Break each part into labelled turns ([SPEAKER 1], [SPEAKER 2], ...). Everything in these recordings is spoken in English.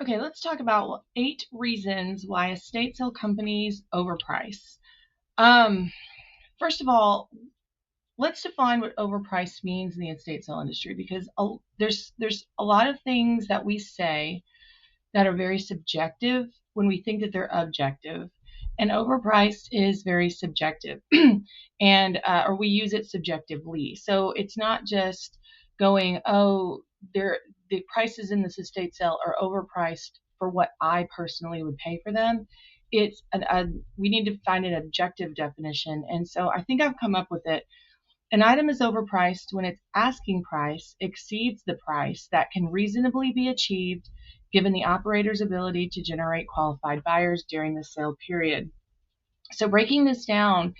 [SPEAKER 1] Okay, let's talk about 8 reasons why estate sale companies overprice. Um, First of all, let's define what overpriced means in the estate sale industry because there's a lot of things that we say that are very subjective when we think that they're objective, and overpriced is very subjective, and or we use it subjectively. So it's not just going, oh, the prices in this estate sale are overpriced for what I personally would pay for them. We need to find an objective definition, and so I think I've come up with it. An item is overpriced when its asking price exceeds the price that can reasonably be achieved given the operator's ability to generate qualified buyers during the sale period. So breaking this down,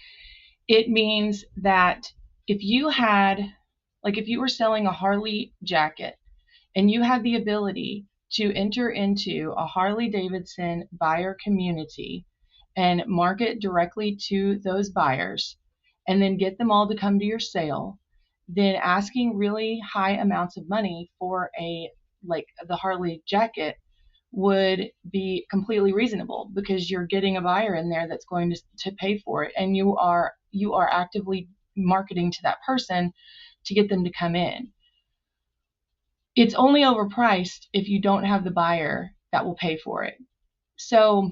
[SPEAKER 1] it means that if you had, if you were selling a Harley jacket and you had the ability to enter into a Harley Davidson buyer community and market directly to those buyers and then get them all to come to your sale, then asking really high amounts of money for the Harley jacket would be completely reasonable because you're getting a buyer in there that's going to pay for it, and you are actively marketing to that person to get them to come in. It's only overpriced if you don't have the buyer that will pay for it. So,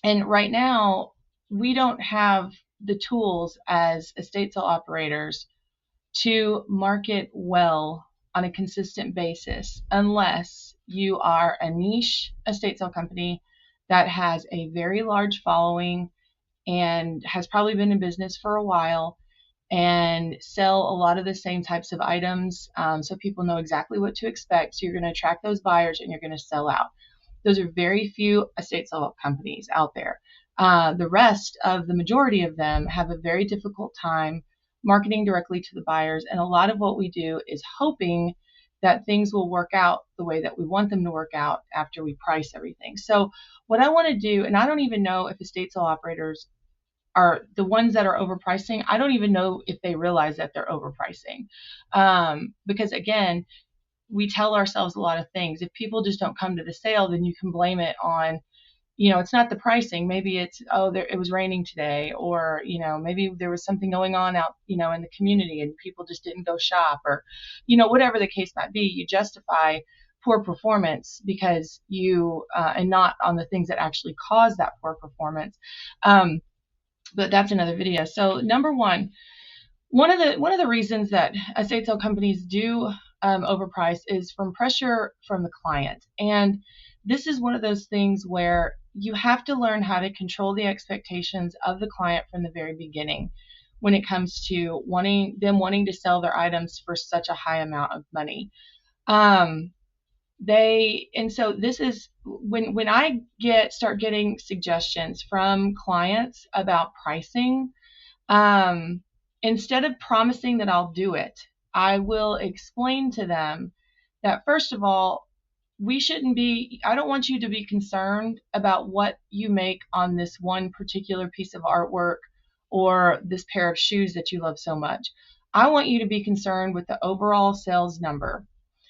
[SPEAKER 1] and right now, we don't have the tools as estate sale operators to market well on a consistent basis unless you are a niche estate sale company that has a very large following and has probably been in business for a while and sell a lot of the same types of items, so people know exactly what to expect. So you're going to attract those buyers and you're going to sell out. Those are very few estate sale companies out there. The rest of the majority of them have a very difficult time marketing directly to the buyers. And a lot of what we do is hoping that things will work out the way that we want them to work out after we price everything. So what I want to do, and I don't even know if estate sale operators are the ones that are overpricing. I don't even know if they realize that they're overpricing. Because again, we tell ourselves a lot of things. If people just don't come to the sale, then you can blame it on, it's not the pricing. Maybe it's, it was raining today, or, maybe there was something going on out, in the community and people just didn't go shop, or, whatever the case might be. You justify poor performance because and not on the things that actually cause that poor performance. But that's another video. So number one of the reasons that estate sale companies do overprice is from pressure from the client. And this is one of those things where you have to learn how to control the expectations of the client from the very beginning when it comes to wanting to sell their items for such a high amount of money. And so this is when I start getting suggestions from clients about pricing, instead of promising that I'll do it, I will explain to them that, first of all, I don't want you to be concerned about what you make on this one particular piece of artwork or this pair of shoes that you love so much. I want you to be concerned with the overall sales number.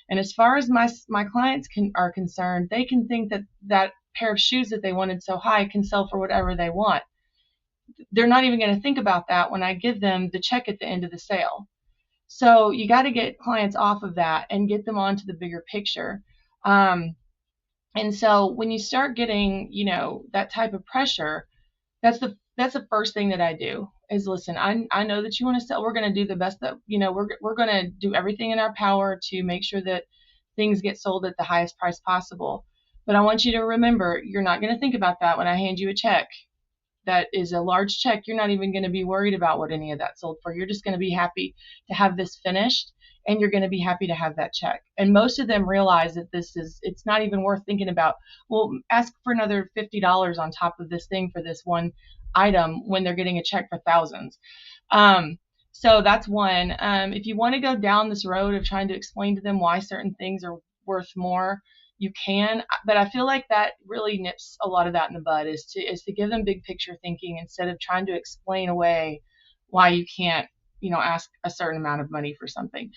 [SPEAKER 1] And as far as my clients are concerned, they can think that pair of shoes that they wanted so high can sell for whatever they want. They're not even going to think about that when I give them the check at the end of the sale. So you got to get clients off of that and get them onto the bigger picture. And so when you start getting, that type of pressure, that's the first thing that I do is, listen, I know that you want to sell. We're going to do the best that, we're going to do everything in our power to make sure that things get sold at the highest price possible. But I want you to remember, you're not going to think about that when I hand you a check that is a large check. You're not even going to be worried about what any of that sold for. You're just going to be happy to have this finished, and you're going to be happy to have that check. And most of them realize that it's not even worth thinking about, well, ask for another $50 on top of this thing for this one item when they're getting a check for thousands. So that's one. If you want to go down this road of trying to explain to them why certain things are worth more, you can, but I feel like that really nips a lot of that in the bud, is to give them big picture thinking instead of trying to explain away why you can't, ask a certain amount of money for something.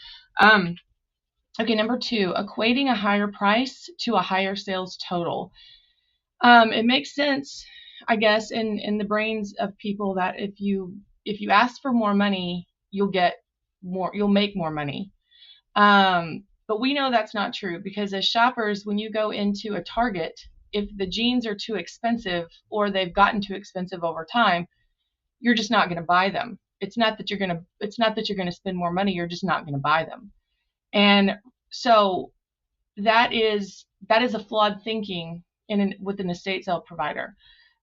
[SPEAKER 1] Okay, number 2, equating a higher price to a higher sales total. It makes sense, I guess, in the brains of people that if you ask for more money, you'll make more money. But we know that's not true, because as shoppers, when you go into a Target, if the jeans are too expensive or they've gotten too expensive over time, you're just not going to buy them. It's not that you're going to spend more money, you're just not going to buy them. And so that is a flawed thinking with an estate sale provider.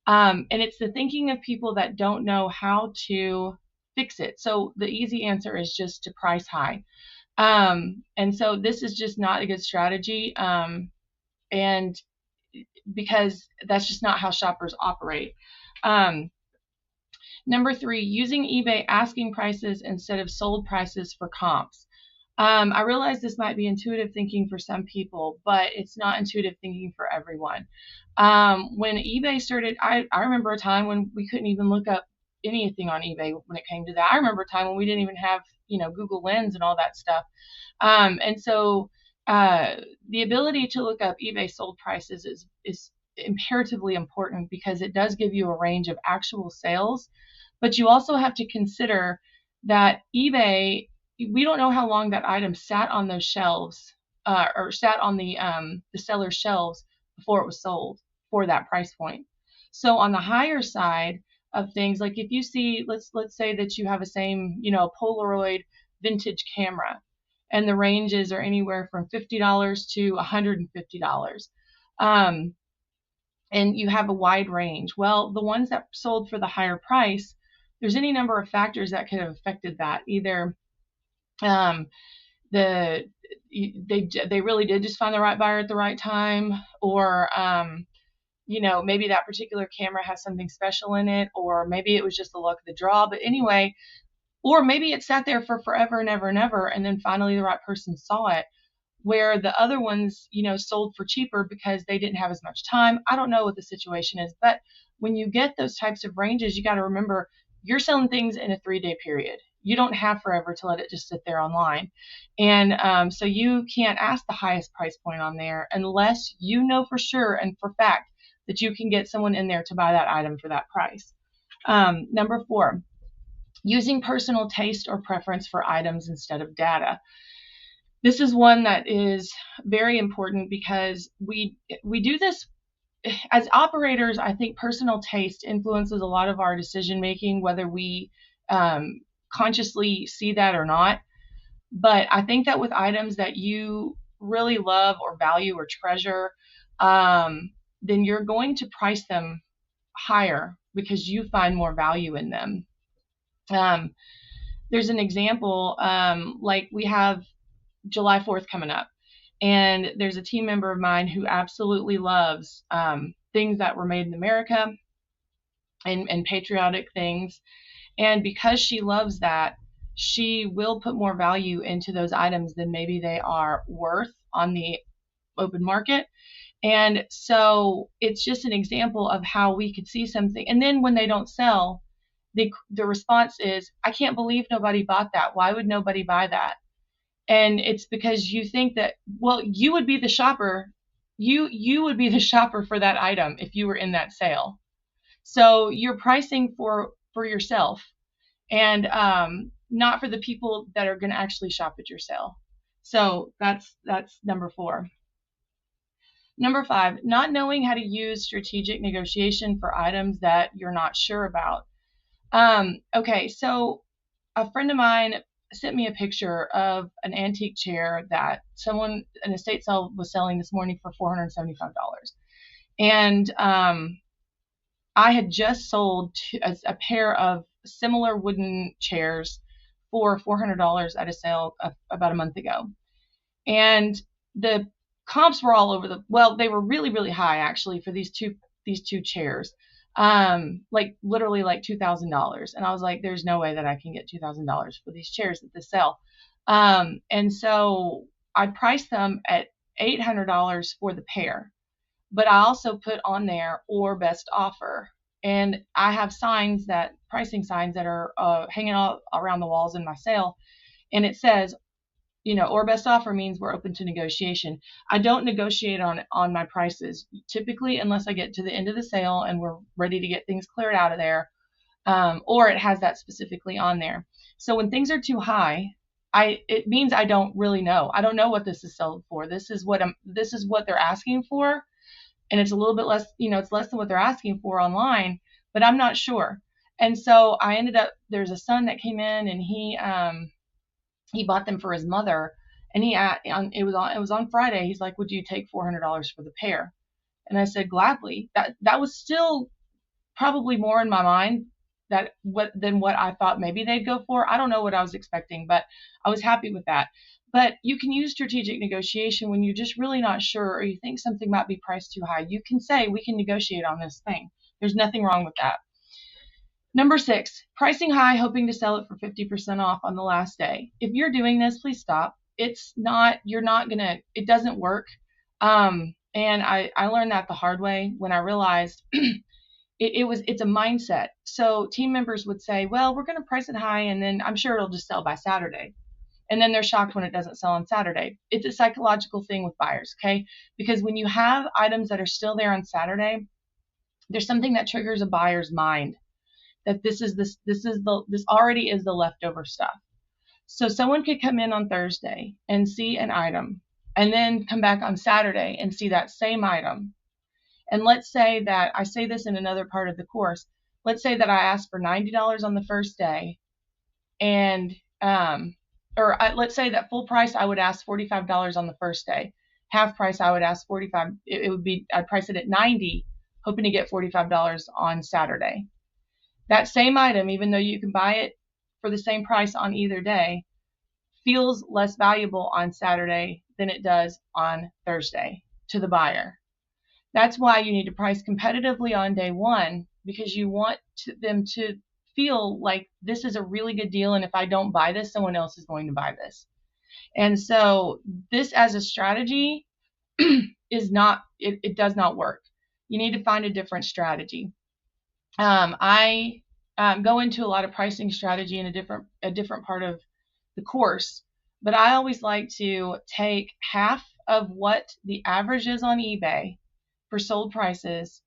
[SPEAKER 1] And it's the thinking of people that don't know how to fix it. So the easy answer is just to price high. And so this is just not a good strategy. And because that's just not how shoppers operate. Um, Number 3, using eBay asking prices instead of sold prices for comps. I realize this might be intuitive thinking for some people, but it's not intuitive thinking for everyone. When eBay started, I remember a time when we couldn't even look up anything on eBay when it came to that. I remember a time when we didn't even have, Google Lens and all that stuff. And so the ability to look up eBay sold prices is imperatively important, because it does give you a range of actual sales. But you also have to consider that eBay, we don't know how long that item sat on those shelves, or sat on the seller's shelves before it was sold for that price point. So on the higher side of things, like if you see, let's say that you have a same, Polaroid vintage camera, and the ranges are anywhere from $50 to $150. Um, and you have a wide range. Well, the ones that sold for the higher price, there's any number of factors that could have affected that. Either um, they really did just find the right buyer at the right time, or maybe that particular camera has something special in it, or maybe it was just the luck of the draw. But anyway, or maybe it sat there for forever and ever and ever, and then finally the right person saw it, where the other ones, sold for cheaper because they didn't have as much time. I don't know what the situation is, but when you get those types of ranges, you got to remember you're selling things in a 3-day period. You don't have forever to let it just sit there online. And so you can't ask the highest price point on there unless you know for sure and for fact that you can get someone in there to buy that item for that price. Number 4, using personal taste or preference for items instead of data. This is one that is very important, because we do this as operators. I think personal taste influences a lot of our decision making, whether we consciously see that or not. But I think that with items that you really love or value or treasure, then you're going to price them higher because you find more value in them. There's an example, like we have July 4th coming up, and there's a team member of mine who absolutely loves things that were made in America, and patriotic things. And because she loves that, she will put more value into those items than maybe they are worth on the open market. And so it's just an example of how we could see something, and then when they don't sell, the response is, I can't believe nobody bought that. Why would nobody buy that? And it's because you think that, well, you would be the shopper. You would be the shopper for that item if you were in that sale. So you're pricing for yourself, and not for the people that are going to actually shop at your sale. So that's number 4. Number 5, not knowing how to use strategic negotiation for items that you're not sure about. Okay, so a friend of mine sent me a picture of an antique chair that an estate sale was selling this morning for $475. And I had just sold a pair of similar wooden chairs for $400 at a sale about a month ago. And the comps were all over they were really, really high actually for these two chairs. Like literally like $2,000. And I was like, there's no way that I can get $2,000 for these chairs at this sale. And so I priced them at $800 for the pair, but I also put on there or best offer. And I have pricing signs that are hanging all around the walls in my sale. And it says or best offer means we're open to negotiation. I don't negotiate on my prices typically unless I get to the end of the sale and we're ready to get things cleared out of there, or it has that specifically on there. So when things are too high, it means I don't really know. I don't know what this is sold for. This is what they're asking for, and it's a little bit less, it's less than what they're asking for online, but I'm not sure. And so I ended up, there's a son that came in and he bought them for his mother, and it was on Friday. He's like, "Would you take $400 for the pair?" And I said, "Gladly." That was still probably more in my mind than what I thought maybe they'd go for. I don't know what I was expecting, but I was happy with that. But you can use strategic negotiation when you're just really not sure, or you think something might be priced too high. You can say, "We can negotiate on this thing." There's nothing wrong with that. Number 6, pricing high, hoping to sell it for 50% off on the last day. If you're doing this, please stop. It doesn't work. And I learned that the hard way when I realized it's a mindset. So team members would say, "Well, we're going to price it high, and then I'm sure it'll just sell by Saturday." And then they're shocked when it doesn't sell on Saturday. It's a psychological thing with buyers, okay? Because when you have items that are still there on Saturday, there's something that triggers a buyer's mind that this already is the leftover stuff. So someone could come in on Thursday and see an item, and then come back on Saturday and see that same item. And let's say that I say this in another part of the course. Let's say that I asked for $90 on the first day, and let's say that full price I would ask $45 on the first day. Half price I would ask $45. I'd price it at $90, hoping to get $45 on Saturday. That same item, even though you can buy it for the same price on either day, feels less valuable on Saturday than it does on Thursday to the buyer. That's why you need to price competitively on day one, because you want them to feel like this is a really good deal, and if I don't buy this, someone else is going to buy this. And so this as a strategy it does not work. You need to find a different strategy. I go into a lot of pricing strategy in a different part of the course, but I always like to take half of what the average is on eBay for sold prices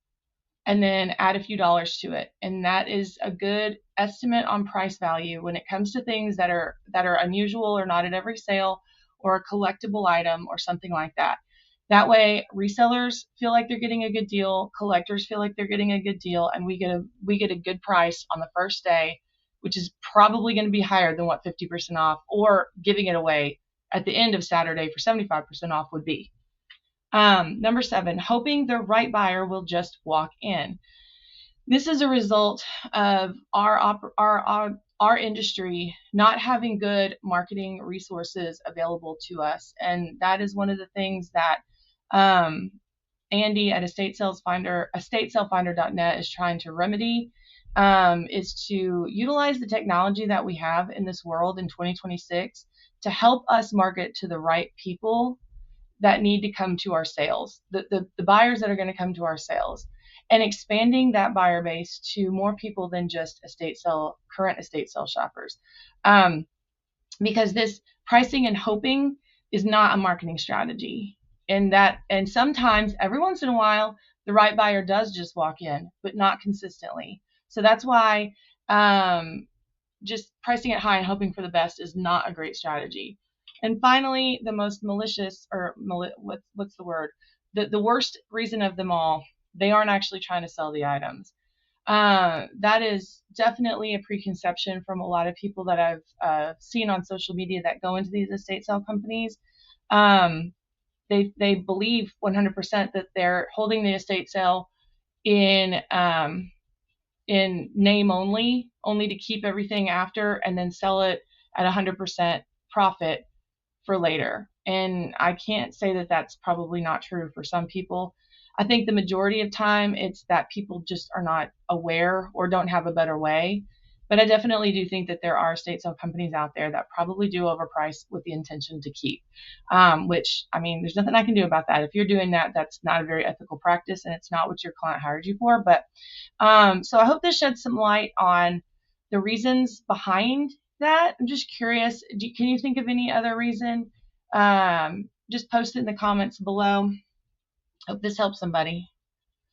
[SPEAKER 1] and then add a few dollars to it. And that is a good estimate on price value when it comes to things that are unusual or not at every sale, or a collectible item or something like that. That way resellers feel like they're getting a good deal, collectors feel like they're getting a good deal, and we get a good price on the first day, which is probably going to be higher than what 50% off or giving it away at the end of Saturday for 75% off would be. Number 7, hoping the right buyer will just walk in. This is a result of our industry not having good marketing resources available to us, and that is one of the things that Andy at estatesalefinder.net is trying to remedy, is to utilize the technology that we have in this world in 2026 to help us market to the right people that need to come to our sales, the buyers that are going to come to our sales, and expanding that buyer base to more people than just current estate sale shoppers. Because this pricing and hoping is not a marketing strategy. And sometimes, every once in a while, the right buyer does just walk in, but not consistently. So that's why just pricing it high and hoping for the best is not a great strategy. And finally, the most malicious, or what's the word? The worst reason of them all, they aren't actually trying to sell the items. That is definitely a preconception from a lot of people that I've seen on social media that go into these estate sale companies. They believe 100% that they're holding the estate sale in name only to keep everything after, and then sell it at 100% profit for later. And I can't say that that's probably not true for some people. I think the majority of time it's that people just are not aware or don't have a better way. But I definitely do think that there are estate sale companies out there that probably do overprice with the intention to keep, which, I mean, there's nothing I can do about that. If you're doing that, that's not a very ethical practice, and it's not what your client hired you for. But so I hope this sheds some light on the reasons behind that. I'm just curious. Can you think of any other reason? Just post it in the comments below. Hope this helps somebody.